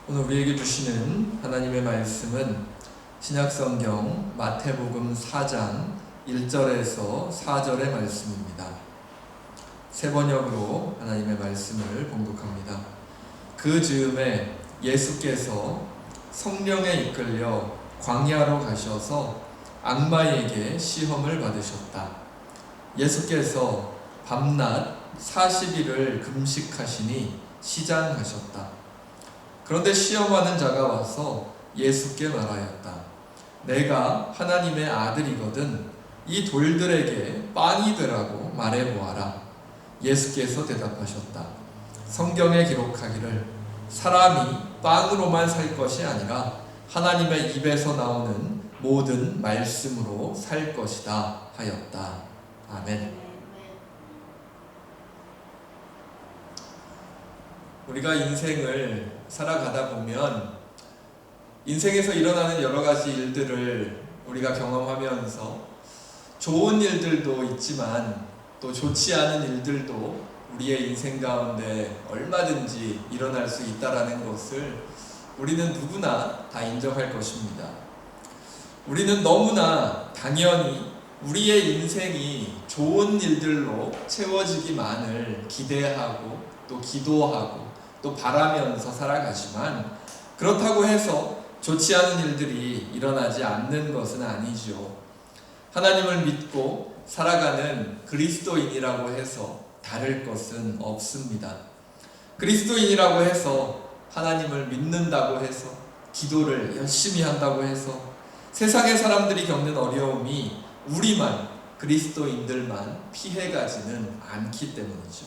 오늘 우리에게 주시는 하나님의 말씀은 신약성경 마태복음 4장 1절에서 4절의 말씀입니다. 세 번역으로 하나님의 말씀을 봉독합니다. 그 즈음에 예수께서 성령에 이끌려 광야로 가셔서 악마에게 시험을 받으셨다. 예수께서 밤낮 40일을 금식하시니 시장하셨다. 그런데 시험하는 자가 와서 예수께 말하였다. 내가 하나님의 아들이거든 이 돌들에게 빵이 되라고 말해보아라. 예수께서 대답하셨다. 성경에 기록하기를 사람이 빵으로만 살 것이 아니라 하나님의 입에서 나오는 모든 말씀으로 살 것이다 하였다. 아멘. 우리가 인생을 살아가다 보면 인생에서 일어나는 여러 가지 일들을 우리가 경험하면서 좋은 일들도 있지만 또 좋지 않은 일들도 우리의 인생 가운데 얼마든지 일어날 수 있다는 것을 우리는 누구나 다 인정할 것입니다. 우리는 너무나 당연히 우리의 인생이 좋은 일들로 채워지기만을 기대하고 또 기도하고 또 바라면서 살아가지만 그렇다고 해서 좋지 않은 일들이 일어나지 않는 것은 아니죠. 하나님을 믿고 살아가는 그리스도인이라고 해서 다를 것은 없습니다. 그리스도인이라고 해서 하나님을 믿는다고 해서 기도를 열심히 한다고 해서 세상의 사람들이 겪는 어려움이 우리만 그리스도인들만 피해가지는 않기 때문이죠.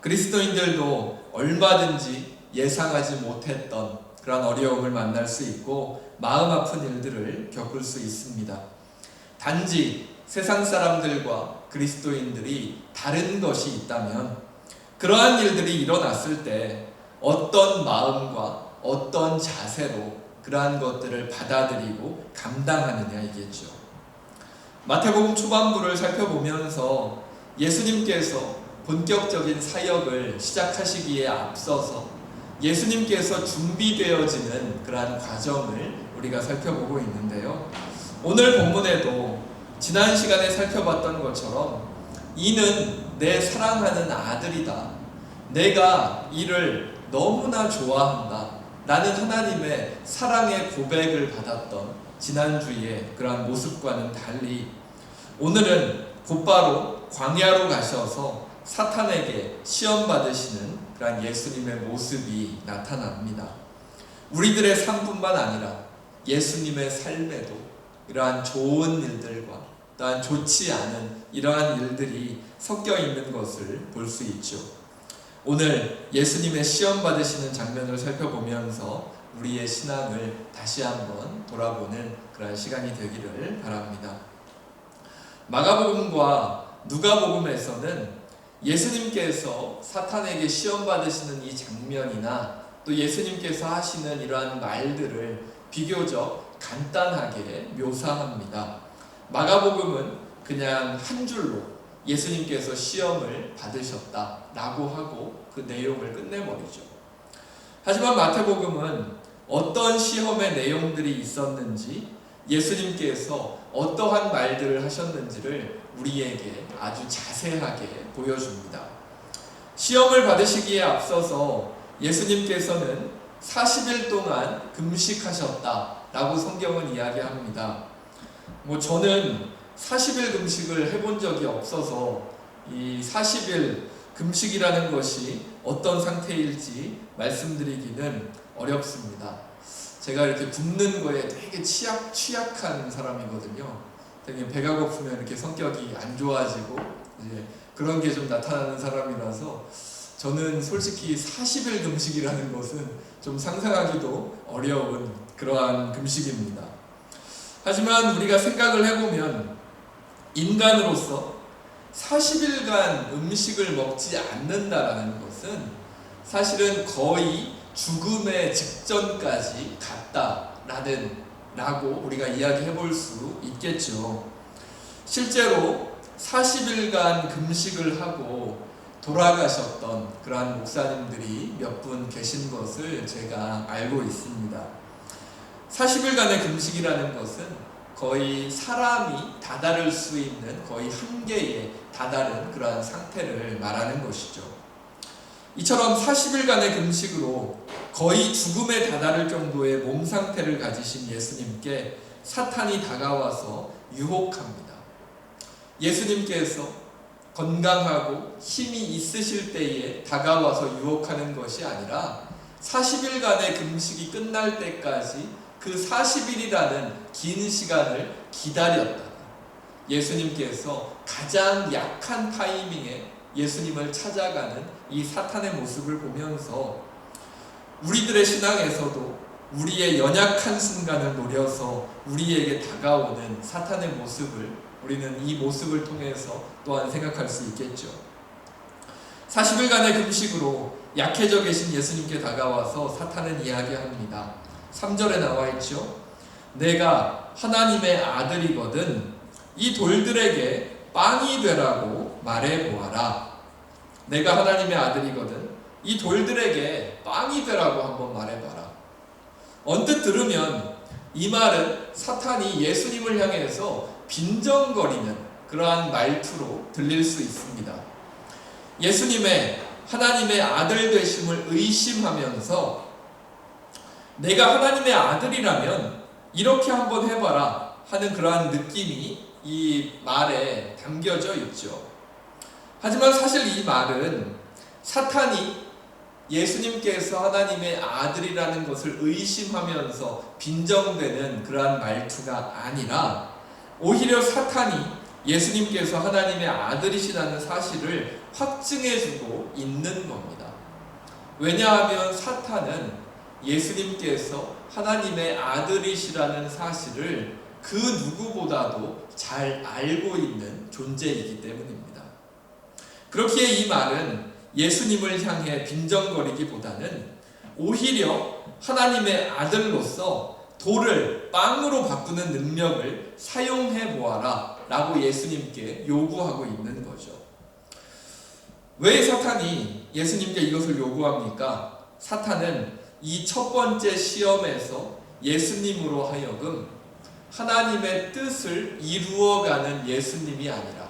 그리스도인들도 얼마든지 예상하지 못했던 그런 어려움을 만날 수 있고 마음 아픈 일들을 겪을 수 있습니다. 단지 세상 사람들과 그리스도인들이 다른 것이 있다면 그러한 일들이 일어났을 때 어떤 마음과 어떤 자세로 그러한 것들을 받아들이고 감당하느냐이겠죠. 마태복음 초반부를 살펴보면서 예수님께서 본격적인 사역을 시작하시기에 앞서서 예수님께서 준비되어지는 그러한 과정을 우리가 살펴보고 있는데요. 오늘 본문에도 지난 시간에 살펴봤던 것처럼 이는 내 사랑하는 아들이다. 내가 이를 너무나 좋아한다. 라는 하나님의 사랑의 고백을 받았던 지난주의 그러한 모습과는 달리 오늘은 곧바로 광야로 가셔서 사탄에게 시험 받으시는 그런 예수님의 모습이 나타납니다. 우리들의 삶뿐만 아니라 예수님의 삶에도 이러한 좋은 일들과 또한 좋지 않은 이러한 일들이 섞여 있는 것을 볼 수 있죠. 오늘 예수님의 시험 받으시는 장면을 살펴보면서 우리의 신앙을 다시 한번 돌아보는 그런 시간이 되기를 바랍니다. 마가복음과 누가복음에서는 예수님께서 사탄에게 시험 받으시는 이 장면이나 또 예수님께서 하시는 이러한 말들을 비교적 간단하게 묘사합니다. 마가복음은 그냥 한 줄로 예수님께서 시험을 받으셨다라고 하고 그 내용을 끝내버리죠. 하지만 마태복음은 어떤 시험의 내용들이 있었는지 예수님께서 어떠한 말들을 하셨는지를 우리에게 아주 자세하게 보여줍니다. 시험을 받으시기에 앞서서 예수님께서는 40일 동안 금식하셨다라고 성경은 이야기합니다. 저는 40일 금식을 해본 적이 없어서 이 40일 금식이라는 것이 어떤 상태일지 말씀드리기는 어렵습니다. 제가 이렇게 굶는 거에 되게 취약한 사람이거든요. 되게 배가 고프면 이렇게 성격이 안 좋아지고 이제 그런 게 좀 나타나는 사람이라서 저는 솔직히 40일 금식이라는 것은 좀 상상하기도 어려운 그러한 금식입니다. 하지만 우리가 생각을 해보면 인간으로서 40일간 음식을 먹지 않는다라는 것은 사실은 거의 죽음의 직전까지 갔다라고 우리가 이야기해 볼 수 있겠죠. 실제로 40일간 금식을 하고 돌아가셨던 그러한 목사님들이 몇 분 계신 것을 제가 알고 있습니다. 40일간의 금식이라는 것은 거의 사람이 다다를 수 있는 거의 한계에 다다른 그러한 상태를 말하는 것이죠. 이처럼 40일간의 금식으로 거의 죽음에 다다를 정도의 몸 상태를 가지신 예수님께 사탄이 다가와서 유혹합니다. 예수님께서 건강하고 힘이 있으실 때에 다가와서 유혹하는 것이 아니라 40일간의 금식이 끝날 때까지 그 40일이라는 긴 시간을 기다렸다. 예수님께서 가장 약한 타이밍에 예수님을 찾아가는 이 사탄의 모습을 보면서 우리들의 신앙에서도 우리의 연약한 순간을 노려서 우리에게 다가오는 사탄의 모습을 우리는 이 모습을 통해서 또한 생각할 수 있겠죠. 40일간의 금식으로 약해져 계신 예수님께 다가와서 사탄은 이야기합니다. 3절에 나와 있죠. 내가 하나님의 아들이거든 이 돌들에게 빵이 되라고 말해보아라. 내가 하나님의 아들이거든 이 돌들에게 빵이 되라고 한번 말해봐라. 언뜻 들으면 이 말은 사탄이 예수님을 향해서 빈정거리는 그러한 말투로 들릴 수 있습니다. 예수님의 하나님의 아들 되심을 의심하면서 내가 하나님의 아들이라면 이렇게 한번 해봐라 하는 그러한 느낌이 이 말에 담겨져 있죠. 하지만 사실 이 말은 사탄이 예수님께서 하나님의 아들이라는 것을 의심하면서 빈정되는 그러한 말투가 아니라 오히려 사탄이 예수님께서 하나님의 아들이시라는 사실을 확증해주고 있는 겁니다. 왜냐하면 사탄은 예수님께서 하나님의 아들이시라는 사실을 그 누구보다도 잘 알고 있는 존재이기 때문입니다. 그렇기에 이 말은 예수님을 향해 빈정거리기보다는 오히려 하나님의 아들로서 돌을 빵으로 바꾸는 능력을 사용해 보아라 라고 예수님께 요구하고 있는 거죠. 왜 사탄이 예수님께 이것을 요구합니까? 사탄은 이 첫 번째 시험에서 예수님으로 하여금 하나님의 뜻을 이루어가는 예수님이 아니라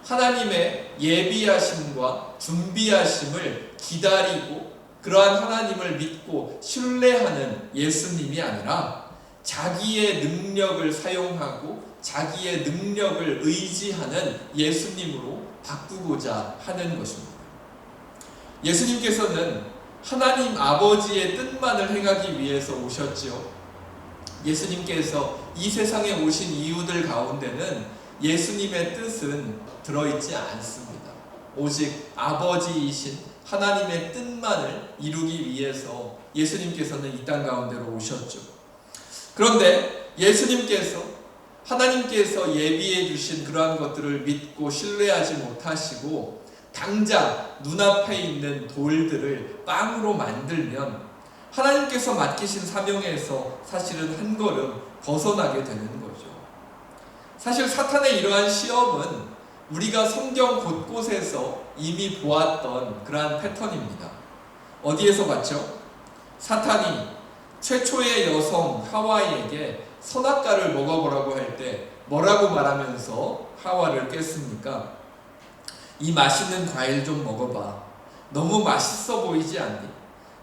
하나님의 예비하심과 준비하심을 기다리고 그러한 하나님을 믿고 신뢰하는 예수님이 아니라 자기의 능력을 사용하고 자기의 능력을 의지하는 예수님으로 바꾸고자 하는 것입니다. 예수님께서는 하나님 아버지의 뜻만을 행하기 위해서 오셨지요. 예수님께서 이 세상에 오신 이유들 가운데는 예수님의 뜻은 들어있지 않습니다. 오직 아버지이신 하나님의 뜻만을 이루기 위해서 예수님께서는 이 땅 가운데로 오셨죠. 그런데 예수님께서 하나님께서 예비해 주신 그러한 것들을 믿고 신뢰하지 못하시고 당장 눈앞에 있는 돌들을 빵으로 만들면 하나님께서 맡기신 사명에서 사실은 한 걸음 벗어나게 되는 거죠. 사실 사탄의 이러한 시험은 우리가 성경 곳곳에서 이미 보았던 그러한 패턴입니다. 어디에서 봤죠? 사탄이 최초의 여성 하와에게 선악과를 먹어보라고 할 때 뭐라고 말하면서 하와를 깼습니까? 이 맛있는 과일 좀 먹어봐. 너무 맛있어 보이지 않니?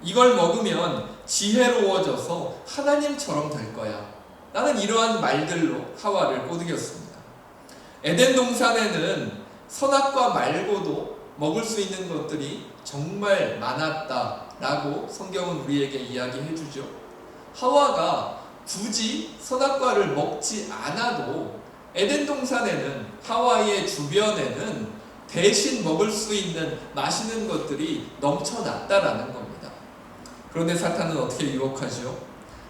이걸 먹으면 지혜로워져서 하나님처럼 될 거야. 나는 이러한 말들로 하와를 꼬드겼습니다. 에덴 동산에는 선악과 말고도 먹을 수 있는 것들이 정말 많았다라고 성경은 우리에게 이야기해 주죠. 하와가 굳이 선악과를 먹지 않아도 에덴 동산에는 하와의 주변에는 대신 먹을 수 있는 맛있는 것들이 넘쳐났다라는 겁니다. 그런데 사탄은 어떻게 유혹하죠?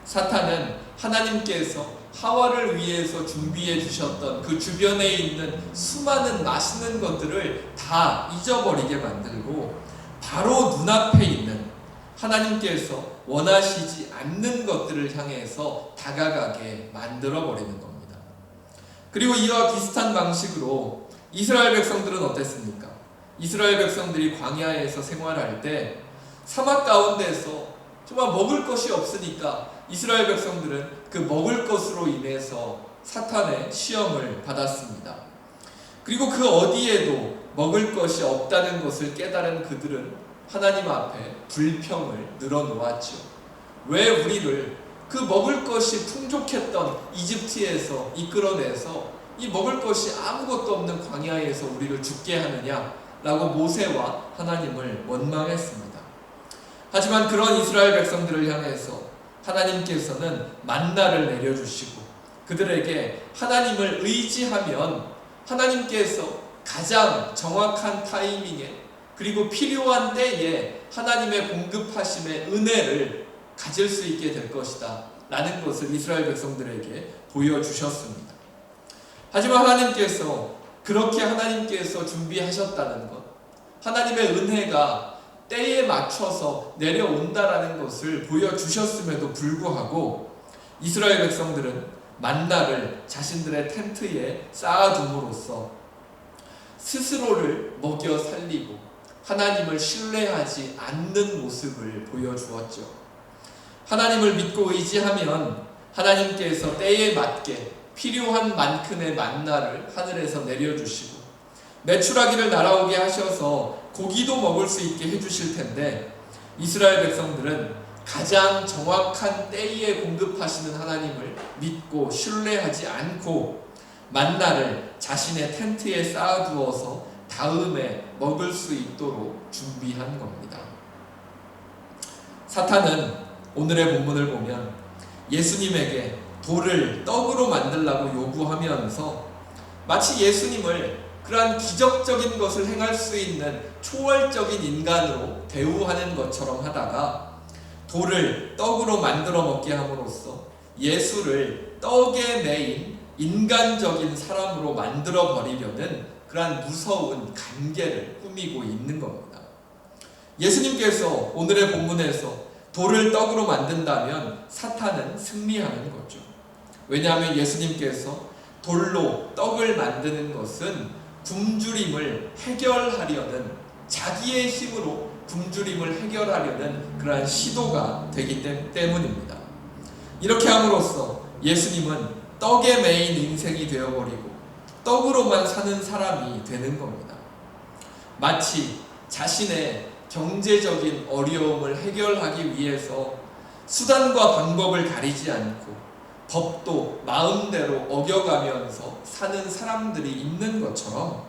사탄은 하나님께서 하와를 위해서 준비해 주셨던 그 주변에 있는 수많은 맛있는 것들을 다 잊어버리게 만들고 바로 눈앞에 있는 하나님께서 원하시지 않는 것들을 향해서 다가가게 만들어버리는 겁니다. 그리고 이와 비슷한 방식으로 이스라엘 백성들은 어땠습니까? 이스라엘 백성들이 광야에서 생활할 때 사막 가운데서 정말 먹을 것이 없으니까 이스라엘 백성들은 그 먹을 것으로 인해서 사탄의 시험을 받았습니다. 그리고 그 어디에도 먹을 것이 없다는 것을 깨달은 그들은 하나님 앞에 불평을 늘어놓았죠. 왜 우리를 그 먹을 것이 풍족했던 이집트에서 이끌어내서 이 먹을 것이 아무것도 없는 광야에서 우리를 죽게 하느냐라고 모세와 하나님을 원망했습니다. 하지만 그런 이스라엘 백성들을 향해서 하나님께서는 만나를 내려주시고 그들에게 하나님을 의지하면 하나님께서 가장 정확한 타이밍에 그리고 필요한 때에 하나님의 공급하심의 은혜를 가질 수 있게 될 것이다 라는 것을 이스라엘 백성들에게 보여주셨습니다. 하지만 하나님께서 그렇게 하나님께서 준비하셨다는 것, 하나님의 은혜가 때에 맞춰서 내려온다라는 것을 보여주셨음에도 불구하고 이스라엘 백성들은 만나를 자신들의 텐트에 쌓아둠으로써 스스로를 먹여 살리고 하나님을 신뢰하지 않는 모습을 보여주었죠. 하나님을 믿고 의지하면 하나님께서 때에 맞게 필요한 만큼의 만나를 하늘에서 내려주시고 메추라기를 날아오게 하셔서 고기도 먹을 수 있게 해주실 텐데 이스라엘 백성들은 가장 정확한 때에 공급하시는 하나님을 믿고 신뢰하지 않고 만나를 자신의 텐트에 쌓아두어서 다음에 먹을 수 있도록 준비한 겁니다. 사탄은 오늘의 본문을 보면 예수님에게 돌을 떡으로 만들라고 요구하면서 마치 예수님을 그러한 기적적인 것을 행할 수 있는 초월적인 인간으로 대우하는 것처럼 하다가 돌을 떡으로 만들어 먹게 함으로써 예수를 떡에 매인 인간적인 사람으로 만들어 버리려는 그러한 무서운 관계를 꾸미고 있는 겁니다. 예수님께서 오늘의 본문에서 돌을 떡으로 만든다면 사탄은 승리하는 거죠. 왜냐하면 예수님께서 돌로 떡을 만드는 것은 굶주림을 해결하려는 자기의 힘으로 굶주림을 해결하려는 그러한 시도가 되기 때문입니다. 이렇게 함으로써 예수님은 떡에 매인 인생이 되어버리고 떡으로만 사는 사람이 되는 겁니다. 마치 자신의 경제적인 어려움을 해결하기 위해서 수단과 방법을 가리지 않고 법도 마음대로 어겨가면서 사는 사람들이 있는 것처럼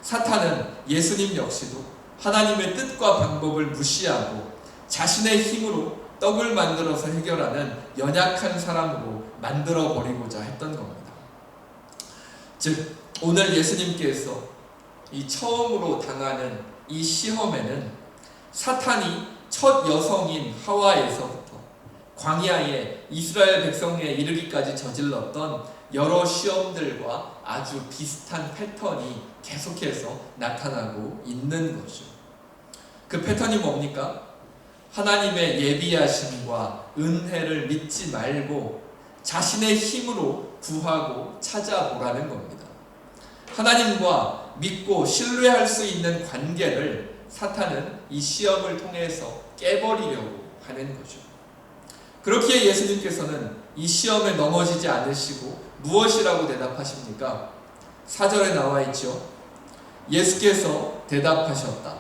사탄은 예수님 역시도 하나님의 뜻과 방법을 무시하고 자신의 힘으로 떡을 만들어서 해결하는 연약한 사람으로 만들어버리고자 했던 겁니다. 즉 오늘 예수님께서 이 처음으로 당하는 이 시험에는 사탄이 첫 여성인 하와에서부터 광야에 이스라엘 백성에 이르기까지 저질렀던 여러 시험들과 아주 비슷한 패턴이 계속해서 나타나고 있는 거죠. 그 패턴이 뭡니까? 하나님의 예비하심과 은혜를 믿지 말고 자신의 힘으로 구하고 찾아보라는 겁니다. 하나님과 믿고 신뢰할 수 있는 관계를 사탄은 이 시험을 통해서 깨버리려고 하는 거죠. 그렇기에 예수님께서는 이 시험에 넘어지지 않으시고 무엇이라고 대답하십니까? 4절에 나와 있죠. 예수께서 대답하셨다.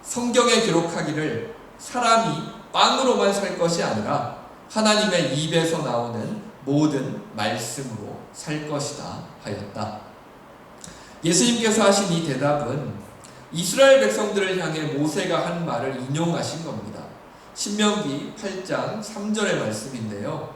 성경에 기록하기를 사람이 빵으로만 살 것이 아니라 하나님의 입에서 나오는 모든 말씀으로 살 것이다 하였다. 예수님께서 하신 이 대답은 이스라엘 백성들을 향해 모세가 한 말을 인용하신 겁니다. 신명기 8장 3절의 말씀인데요.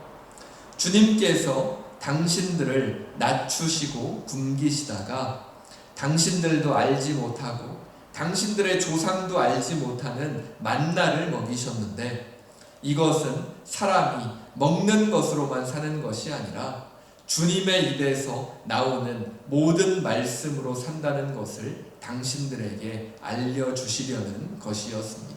주님께서 당신들을 낮추시고 굶기시다가 당신들도 알지 못하고 당신들의 조상도 알지 못하는 만나를 먹이셨는데 이것은 사람이 먹는 것으로만 사는 것이 아니라 주님의 입에서 나오는 모든 말씀으로 산다는 것을 당신들에게 알려주시려는 것이었습니다.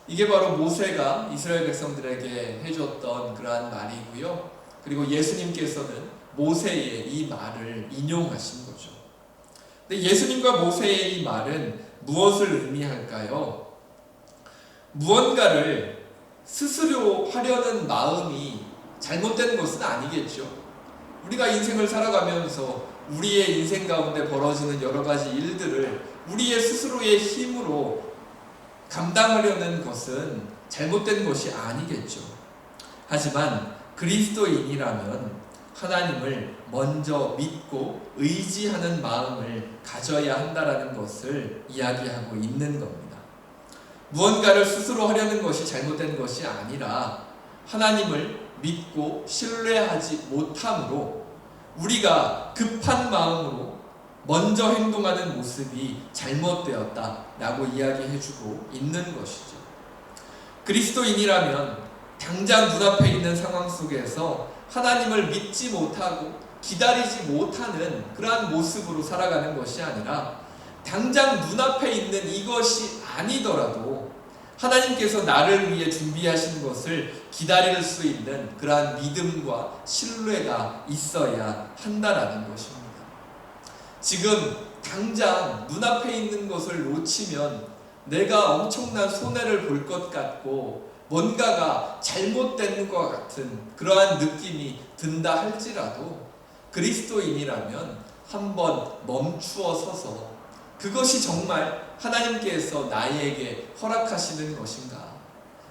이게 바로 모세가 이스라엘 백성들에게 해줬던 그러한 말이고요. 그리고 예수님께서는 모세의 이 말을 인용하신 거죠. 근데 예수님과 모세의 이 말은 무엇을 의미할까요? 무언가를 스스로 하려는 마음이 잘못된 것은 아니겠죠. 우리가 인생을 살아가면서 우리의 인생 가운데 벌어지는 여러 가지 일들을 우리의 스스로의 힘으로 감당하려는 것은 잘못된 것이 아니겠죠. 하지만 그리스도인이라면 하나님을 먼저 믿고 의지하는 마음을 가져야 한다는 것을 이야기하고 있는 겁니다. 무언가를 스스로 하려는 것이 잘못된 것이 아니라 하나님을 믿고 신뢰하지 못함으로 우리가 급한 마음으로 먼저 행동하는 모습이 잘못되었다라고 이야기해주고 있는 것이죠. 그리스도인이라면 당장 눈앞에 있는 상황 속에서 하나님을 믿지 못하고 기다리지 못하는 그러한 모습으로 살아가는 것이 아니라 당장 눈앞에 있는 이것이 아니더라도 하나님께서 나를 위해 준비하신 것을 기다릴 수 있는 그러한 믿음과 신뢰가 있어야 한다라는 것입니다. 지금 당장 눈앞에 있는 것을 놓치면 내가 엄청난 손해를 볼 것 같고 뭔가가 잘못된 것 같은 그러한 느낌이 든다 할지라도 그리스도인이라면 한번 멈추어 서서 그것이 정말 하나님께서 나에게 허락하시는 것인가?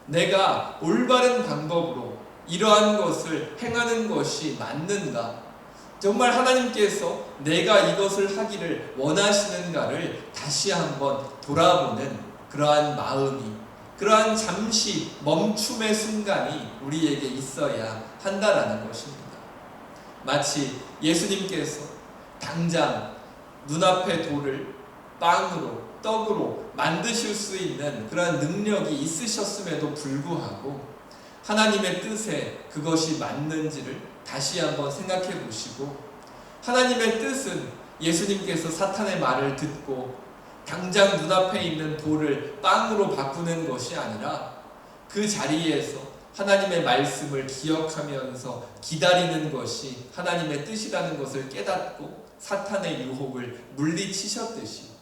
내가 올바른 방법으로 이러한 것을 행하는 것이 맞는가? 정말 하나님께서 내가 이것을 하기를 원하시는가를 다시 한번 돌아보는 그러한 마음이, 그러한 잠시 멈춤의 순간이 우리에게 있어야 한다라는 것입니다. 마치 예수님께서 당장 눈앞의 돌을 빵으로, 떡으로 만드실 수 있는 그러한 능력이 있으셨음에도 불구하고 하나님의 뜻에 그것이 맞는지를 다시 한번 생각해 보시고, 하나님의 뜻은 예수님께서 사탄의 말을 듣고 당장 눈앞에 있는 돌을 빵으로 바꾸는 것이 아니라 그 자리에서 하나님의 말씀을 기억하면서 기다리는 것이 하나님의 뜻이라는 것을 깨닫고 사탄의 유혹을 물리치셨듯이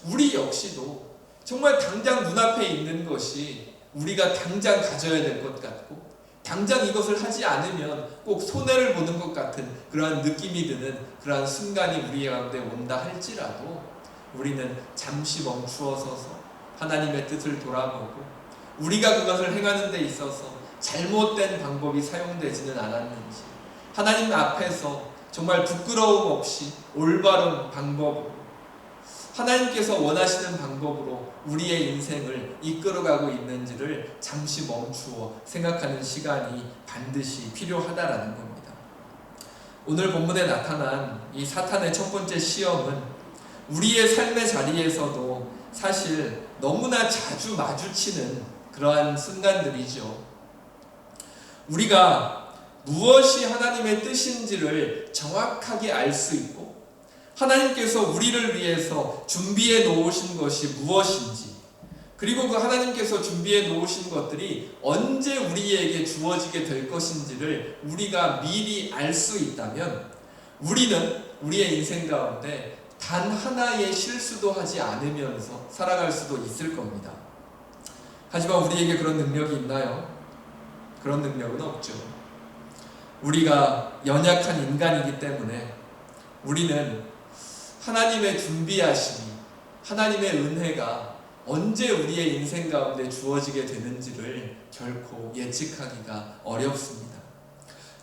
우리 역시도 정말 당장 눈앞에 있는 것이 우리가 당장 가져야 될 것 같고 당장 이것을 하지 않으면 꼭 손해를 보는 것 같은 그러한 느낌이 드는 그러한 순간이 우리 가운데 온다 할지라도 우리는 잠시 멈추어 서서 하나님의 뜻을 돌아보고 우리가 그것을 행하는 데 있어서 잘못된 방법이 사용되지는 않았는지 하나님 앞에서 정말 부끄러움 없이 올바른 방법으로 하나님께서 원하시는 방법으로 우리의 인생을 이끌어가고 있는지를 잠시 멈추어 생각하는 시간이 반드시 필요하다라는 겁니다. 오늘 본문에 나타난 이 사탄의 첫 번째 시험은 우리의 삶의 자리에서도 사실 너무나 자주 마주치는 그러한 순간들이죠. 우리가 무엇이 하나님의 뜻인지를 정확하게 알 수 있고 하나님께서 우리를 위해서 준비해 놓으신 것이 무엇인지 그리고 그 하나님께서 준비해 놓으신 것들이 언제 우리에게 주어지게 될 것인지를 우리가 미리 알 수 있다면 우리는 우리의 인생 가운데 단 하나의 실수도 하지 않으면서 살아갈 수도 있을 겁니다. 하지만 우리에게 그런 능력이 있나요? 그런 능력은 없죠. 우리가 연약한 인간이기 때문에 우리는 하나님의 준비하심이, 하나님의 은혜가 언제 우리의 인생 가운데 주어지게 되는지를 결코 예측하기가 어렵습니다.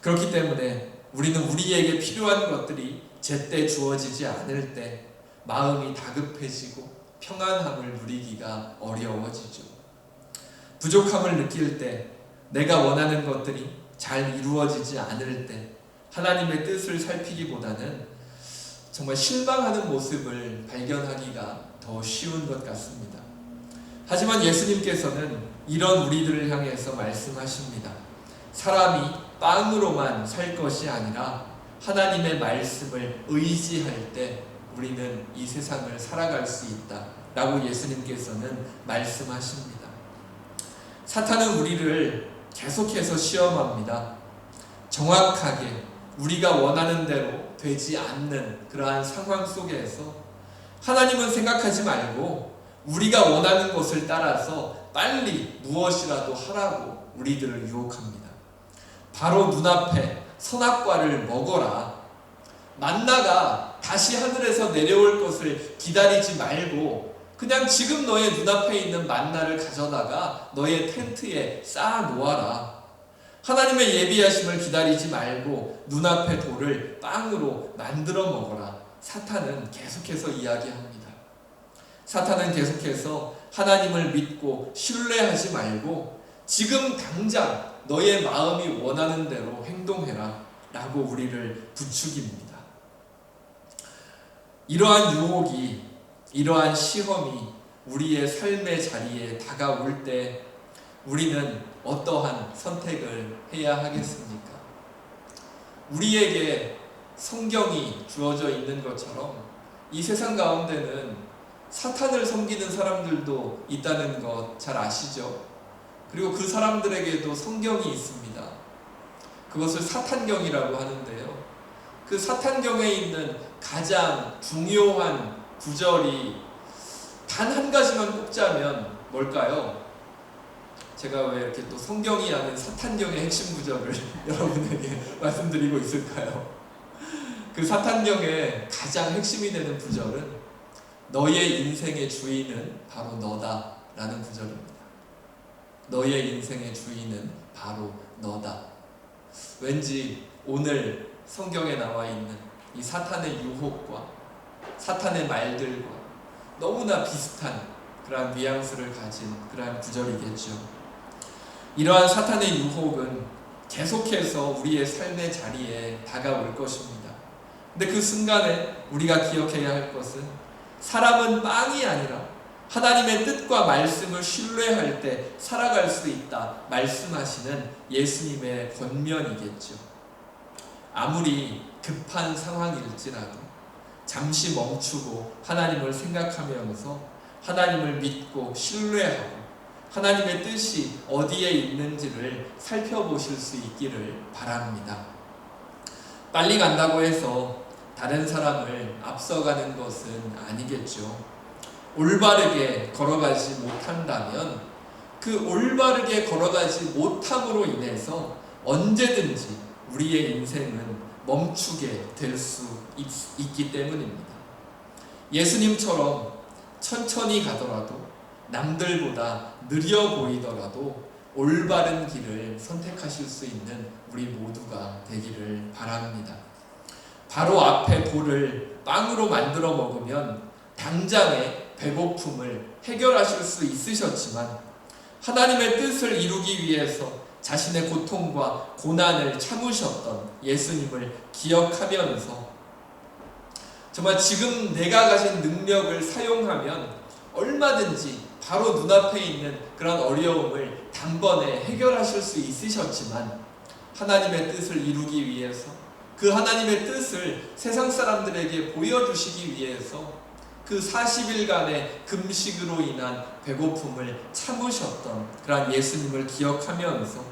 그렇기 때문에 우리는 우리에게 필요한 것들이 제때 주어지지 않을 때 마음이 다급해지고 평안함을 누리기가 어려워지죠. 부족함을 느낄 때 내가 원하는 것들이 잘 이루어지지 않을 때 하나님의 뜻을 살피기보다는 정말 실망하는 모습을 발견하기가 더 쉬운 것 같습니다. 하지만 예수님께서는 이런 우리들을 향해서 말씀하십니다. 사람이 빵으로만 살 것이 아니라 하나님의 말씀을 의지할 때 우리는 이 세상을 살아갈 수 있다 라고 예수님께서는 말씀하십니다. 사탄은 우리를 계속해서 시험합니다. 정확하게 우리가 원하는 대로 되지 않는 그러한 상황 속에서 하나님은 생각하지 말고 우리가 원하는 것을 따라서 빨리 무엇이라도 하라고 우리들을 유혹합니다. 바로 눈앞에 선악과를 먹어라. 만나가 다시 하늘에서 내려올 것을 기다리지 말고 그냥 지금 너의 눈앞에 있는 만나를 가져다가 너의 텐트에 쌓아 놓아라. 하나님의 예비하심을 기다리지 말고 눈앞의 돌을 빵으로 만들어 먹어라. 사탄은 계속해서 이야기합니다. 사탄은 계속해서 하나님을 믿고 신뢰하지 말고 지금 당장 너의 마음이 원하는 대로 행동해라 라고 우리를 부추깁니다. 이러한 유혹이, 이러한 시험이 우리의 삶의 자리에 다가올 때 우리는 어떠한 선택을 해야 하겠습니까? 우리에게 성경이 주어져 있는 것처럼 이 세상 가운데는 사탄을 섬기는 사람들도 있다는 것 잘 아시죠? 그리고 그 사람들에게도 성경이 있습니다. 그것을 사탄경이라고 하는데요. 그 사탄경에 있는 가장 중요한 구절이 단 한 가지만 꼽자면 뭘까요? 제가 왜 이렇게 또 성경이 아닌 사탄경의 핵심 구절을 여러분에게 말씀드리고 있을까요? 그 사탄경의 가장 핵심이 되는 구절은 너의 인생의 주인은 바로 너다 라는 구절입니다. 너의 인생의 주인은 바로 너다. 왠지 오늘 성경에 나와 있는 이 사탄의 유혹과 사탄의 말들과 너무나 비슷한 그러한 뉘앙스를 가진 그러한 구절이겠죠. 이러한 사탄의 유혹은 계속해서 우리의 삶의 자리에 다가올 것입니다. 근데 그 순간에 우리가 기억해야 할 것은 사람은 빵이 아니라 하나님의 뜻과 말씀을 신뢰할 때 살아갈 수 있다 말씀하시는 예수님의 권면이겠죠. 아무리 급한 상황일지라도 잠시 멈추고 하나님을 생각하면서 하나님을 믿고 신뢰하고 하나님의 뜻이 어디에 있는지를 살펴보실 수 있기를 바랍니다. 빨리 간다고 해서 다른 사람을 앞서가는 것은 아니겠죠. 올바르게 걸어가지 못한다면 그 올바르게 걸어가지 못함으로 인해서 언제든지 우리의 인생은 멈추게 될 수 있기 때문입니다. 예수님처럼 천천히 가더라도 남들보다 느려 보이더라도 올바른 길을 선택하실 수 있는 우리 모두가 되기를 바랍니다. 바로 앞에 돌을 빵으로 만들어 먹으면 당장의 배고픔을 해결하실 수 있으셨지만 하나님의 뜻을 이루기 위해서 자신의 고통과 고난을 참으셨던 예수님을 기억하면서 정말 지금 내가 가진 능력을 사용하면 얼마든지 바로 눈앞에 있는 그런 어려움을 단번에 해결하실 수 있으셨지만 하나님의 뜻을 이루기 위해서 그 하나님의 뜻을 세상 사람들에게 보여주시기 위해서 그 40일간의 금식으로 인한 배고픔을 참으셨던 그런 예수님을 기억하면서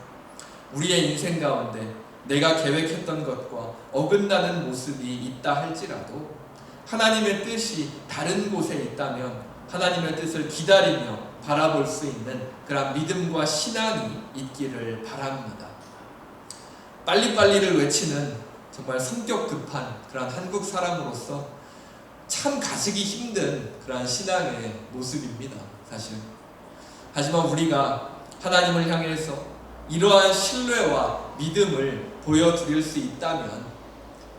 우리의 인생 가운데 내가 계획했던 것과 어긋나는 모습이 있다 할지라도 하나님의 뜻이 다른 곳에 있다면 하나님의 뜻을 기다리며 바라볼 수 있는 그런 믿음과 신앙이 있기를 바랍니다. 빨리빨리를 외치는 정말 성격 급한 그런 한국 사람으로서 참 가지기 힘든 그런 신앙의 모습입니다, 사실. 하지만 우리가 하나님을 향해서 이러한 신뢰와 믿음을 보여드릴 수 있다면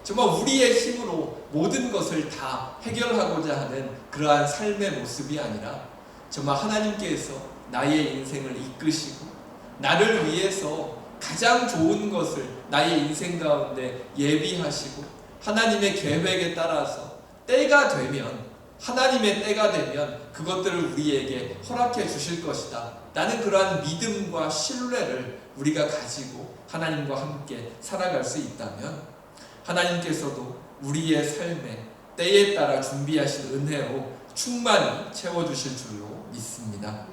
정말 우리의 힘으로 모든 것을 다 해결하고자 하는 그러한 삶의 모습이 아니라 정말 하나님께서 나의 인생을 이끄시고 나를 위해서 가장 좋은 것을 나의 인생 가운데 예비하시고 하나님의 계획에 따라서 때가 되면 하나님의 때가 되면 그것들을 우리에게 허락해 주실 것이다. 나는 그러한 믿음과 신뢰를 우리가 가지고 하나님과 함께 살아갈 수 있다면 하나님께서도 우리의 삶에 때에 따라 준비하신 은혜로 충만히 채워주실 줄로 믿습니다.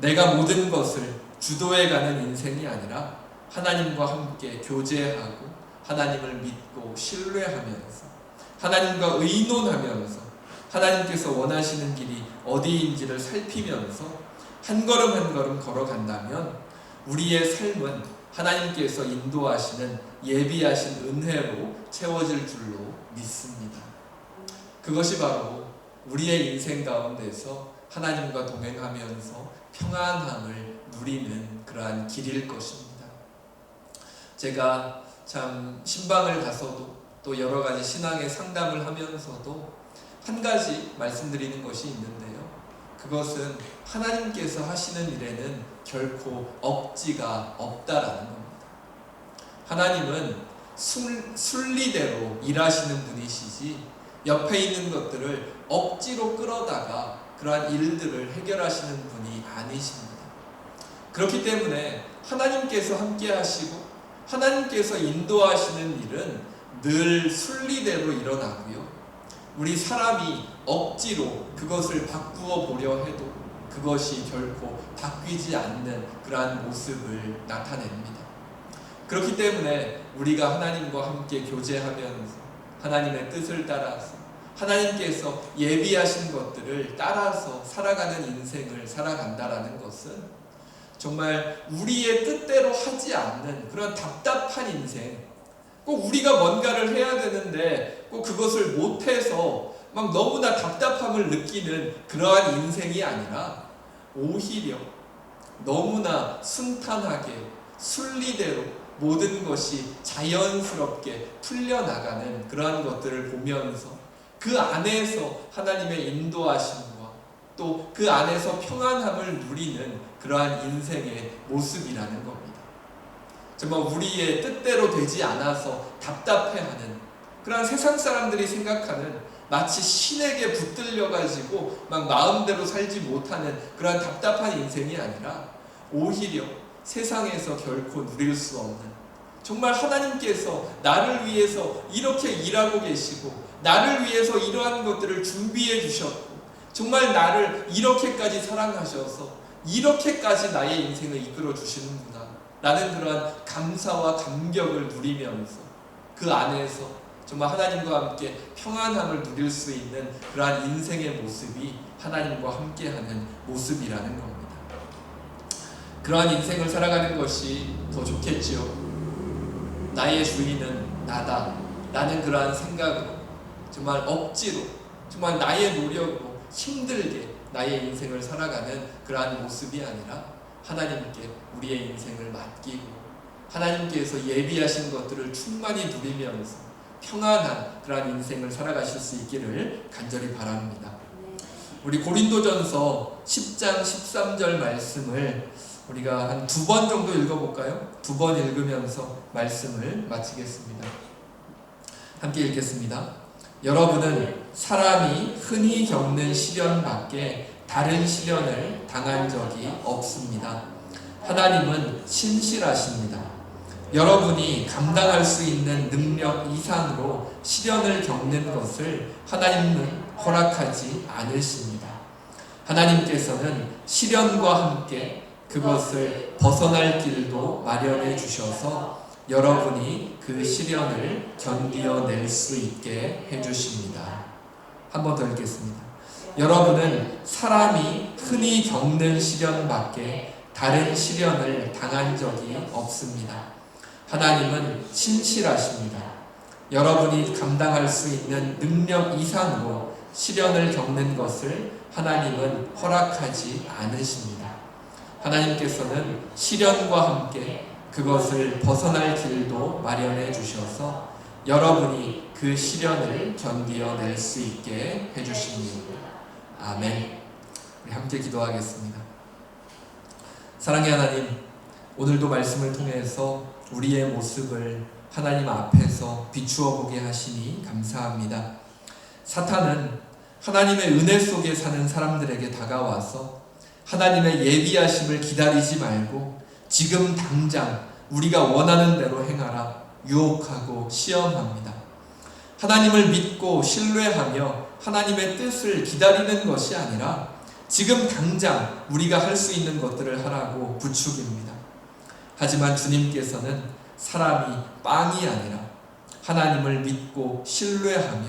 내가 모든 것을 주도해가는 인생이 아니라 하나님과 함께 교제하고 하나님을 믿고 신뢰하면서 하나님과 의논하면서 하나님께서 원하시는 길이 어디인지를 살피면서 한 걸음 한 걸음 걸어간다면 우리의 삶은 하나님께서 인도하시는 예비하신 은혜로 채워질 줄로 믿습니다. 그것이 바로 우리의 인생 가운데서 하나님과 동행하면서 평안함을 누리는 그러한 길일 것입니다. 제가 참 신방을 가서도 또 여러 가지 신앙의 상담을 하면서도 한 가지 말씀드리는 것이 있는데요. 그것은 하나님께서 하시는 일에는 결코 억지가 없다라는 겁니다. 하나님은 순리대로 일하시는 분이시지 옆에 있는 것들을 억지로 끌어다가 그러한 일들을 해결하시는 분이 아니십니다. 그렇기 때문에 하나님께서 함께 하시고 하나님께서 인도하시는 일은 늘 순리대로 일어나고요. 우리 사람이 억지로 그것을 바꾸어 보려 해도 그것이 결코 바뀌지 않는 그러한 모습을 나타냅니다. 그렇기 때문에 우리가 하나님과 함께 교제하면서 하나님의 뜻을 따라서 하나님께서 예비하신 것들을 따라서 살아가는 인생을 살아간다라는 것은 정말 우리의 뜻대로 하지 않는 그런 답답한 인생, 꼭 우리가 뭔가를 해야 되는데 꼭 그것을 못해서 막 너무나 답답함을 느끼는 그러한 인생이 아니라 오히려 너무나 순탄하게 순리대로 모든 것이 자연스럽게 풀려나가는 그러한 것들을 보면서 그 안에서 하나님의 인도하심과 또 그 안에서 평안함을 누리는 그러한 인생의 모습이라는 겁니다. 정말 우리의 뜻대로 되지 않아서 답답해하는 그러한 세상 사람들이 생각하는 마치 신에게 붙들려가지고 막 마음대로 살지 못하는 그러한 답답한 인생이 아니라 오히려 세상에서 결코 누릴 수 없는 정말 하나님께서 나를 위해서 이렇게 일하고 계시고 나를 위해서 이러한 것들을 준비해 주셨고 정말 나를 이렇게까지 사랑하셔서 이렇게까지 나의 인생을 이끌어 주시는구나 라는 그러한 감사와 감격을 누리면서 그 안에서 정말 하나님과 함께 평안함을 누릴 수 있는 그러한 인생의 모습이 하나님과 함께하는 모습이라는 겁니다. 그러한 인생을 살아가는 것이 더 좋겠지요. 나의 주인은 나다 라는 그러한 생각으로 정말 억지로 정말 나의 노력으로 힘들게 나의 인생을 살아가는 그러한 모습이 아니라 하나님께 우리의 인생을 맡기고 하나님께서 예비하신 것들을 충만히 누리면서 평안한 그러한 인생을 살아가실 수 있기를 간절히 바랍니다. 우리 고린도전서 10장 13절 말씀을 우리가 한 2번 정도 읽어볼까요? 2번 읽으면서 말씀을 마치겠습니다. 함께 읽겠습니다. 여러분은 사람이 흔히 겪는 시련 밖에 다른 시련을 당한 적이 없습니다. 하나님은 신실하십니다. 여러분이 감당할 수 있는 능력 이상으로 시련을 겪는 것을 하나님은 허락하지 않으십니다. 하나님께서는 시련과 함께 그것을 벗어날 길도 마련해 주셔서 여러분이 그 시련을 견디어낼 수 있게 해주십니다. 한 번 더 읽겠습니다. 여러분은 사람이 흔히 겪는 시련 밖에 다른 시련을 당한 적이 없습니다. 하나님은 신실하십니다. 여러분이 감당할 수 있는 능력 이상으로 시련을 겪는 것을 하나님은 허락하지 않으십니다. 하나님께서는 시련과 함께 그것을 벗어날 길도 마련해 주셔서 여러분이 그 시련을 견디어낼 수 있게 해주십니다. 아멘. 우리 함께 기도하겠습니다. 사랑의 하나님, 오늘도 말씀을 통해서 우리의 모습을 하나님 앞에서 비추어 보게 하시니 감사합니다. 사탄은 하나님의 은혜 속에 사는 사람들에게 다가와서 하나님의 예비하심을 기다리지 말고 지금 당장 우리가 원하는 대로 행하라 유혹하고 시험합니다. 하나님을 믿고 신뢰하며 하나님의 뜻을 기다리는 것이 아니라 지금 당장 우리가 할 수 있는 것들을 하라고 부추깁니다. 하지만 주님께서는 사람이 빵이 아니라 하나님을 믿고 신뢰하며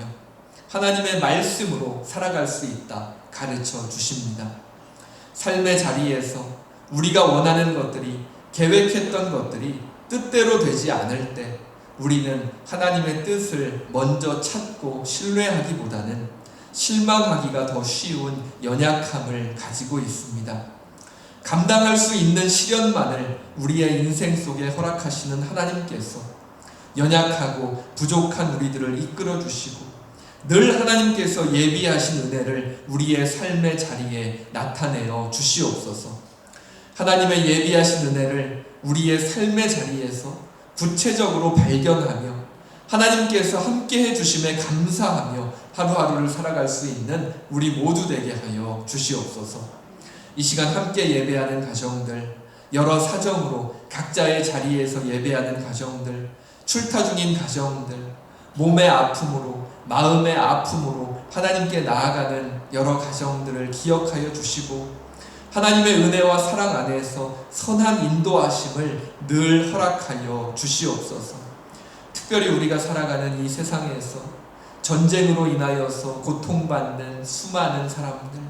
하나님의 말씀으로 살아갈 수 있다 가르쳐 주십니다. 삶의 자리에서 우리가 원하는 것들이, 계획했던 것들이 뜻대로 되지 않을 때 우리는 하나님의 뜻을 먼저 찾고 신뢰하기보다는 실망하기가 더 쉬운 연약함을 가지고 있습니다. 감당할 수 있는 시련만을 우리의 인생 속에 허락하시는 하나님께서 연약하고 부족한 우리들을 이끌어 주시고 늘 하나님께서 예비하신 은혜를 우리의 삶의 자리에 나타내어 주시옵소서. 하나님의 예비하신 은혜를 우리의 삶의 자리에서 구체적으로 발견하며 하나님께서 함께 해주심에 감사하며 하루하루를 살아갈 수 있는 우리 모두 되게 하여 주시옵소서. 이 시간 함께 예배하는 가정들, 여러 사정으로 각자의 자리에서 예배하는 가정들, 출타 중인 가정들, 몸의 아픔으로, 마음의 아픔으로 하나님께 나아가는 여러 가정들을 기억하여 주시고 하나님의 은혜와 사랑 안에서 선한 인도하심을 늘 허락하여 주시옵소서. 특별히 우리가 살아가는 이 세상에서 전쟁으로 인하여서 고통받는 수많은 사람들,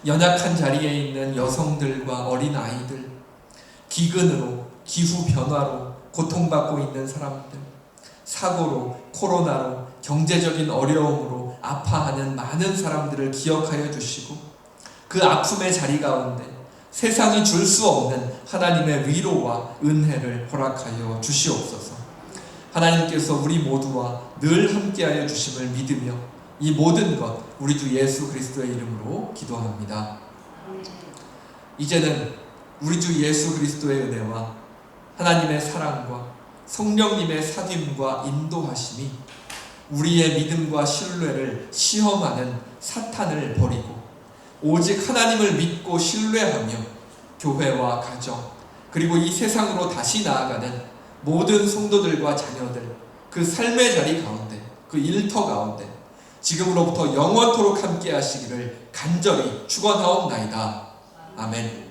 연약한 자리에 있는 여성들과 어린아이들, 기근으로, 기후변화로 고통받고 있는 사람들, 사고로, 코로나로, 경제적인 어려움으로 아파하는 많은 사람들을 기억하여 주시고 그 아픔의 자리 가운데 세상이 줄 수 없는 하나님의 위로와 은혜를 허락하여 주시옵소서. 하나님께서 우리 모두와 늘 함께하여 주심을 믿으며 이 모든 것 우리 주 예수 그리스도의 이름으로 기도합니다. 이제는 우리 주 예수 그리스도의 은혜와 하나님의 사랑과 성령님의 사귐과 인도하심이 우리의 믿음과 신뢰를 시험하는 사탄을 버리고 오직 하나님을 믿고 신뢰하며 교회와 가정 그리고 이 세상으로 다시 나아가는 모든 성도들과 자녀들, 그 삶의 자리 가운데, 그 일터 가운데 지금으로부터 영원토록 함께 하시기를 간절히 축원하옵나이다. 아멘.